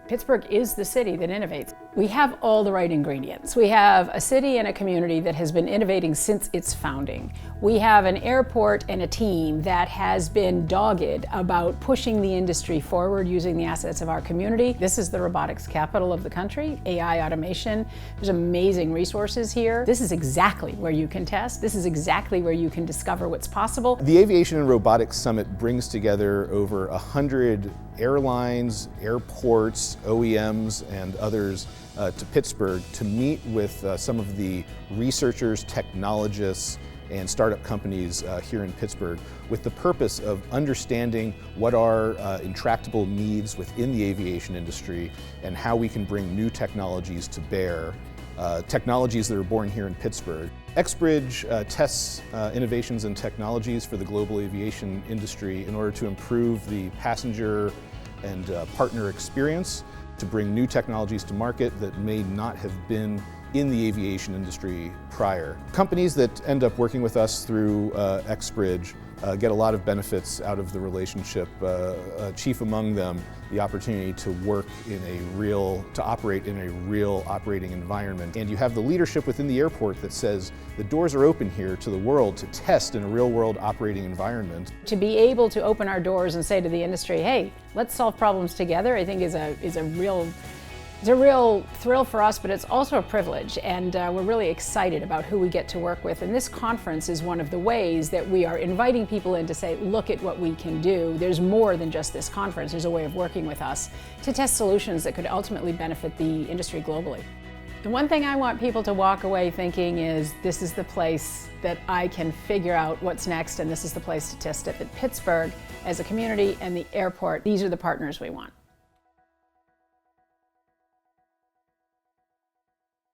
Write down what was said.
Pittsburgh is the city that innovates. We have all the right ingredients. We have a city and a community that has been innovating since its founding. We have an airport and a team that has been dogged about pushing the industry forward using the assets of our community. This is the robotics capital of the country, AI automation. There's amazing resources here. This is exactly where you can test. This is exactly where you can discover what's possible. The Aviation Robotics Summit brings together over 100 airlines, airports, OEMs, and others to Pittsburgh to meet with some of the researchers, technologists, and startup companies here in Pittsburgh with the purpose of understanding what are intractable needs within the aviation industry and how we can bring new technologies to bear, technologies that are born here in Pittsburgh. XBridge tests innovations and technologies for the global aviation industry in order to improve the passenger and partner experience, to bring new technologies to market that may not have been in the aviation industry prior. Companies that end up working with us through XBridge get a lot of benefits out of the relationship, chief among them the opportunity to operate in a real operating environment. And you have the leadership within the airport that says the doors are open here to the world to test in a real world operating environment. To be able to open our doors and say to the industry, hey, let's solve problems together, I think is a real thrill for us, but it's also a privilege, and we're really excited about who we get to work with. And this conference is one of the ways that we are inviting people in to say, look at what we can do. There's more than just this conference. There's a way of working with us to test solutions that could ultimately benefit the industry globally. The one thing I want people to walk away thinking is, this is the place that I can figure out what's next, and this is the place to test it. That Pittsburgh, as a community, and the airport, these are the partners we want.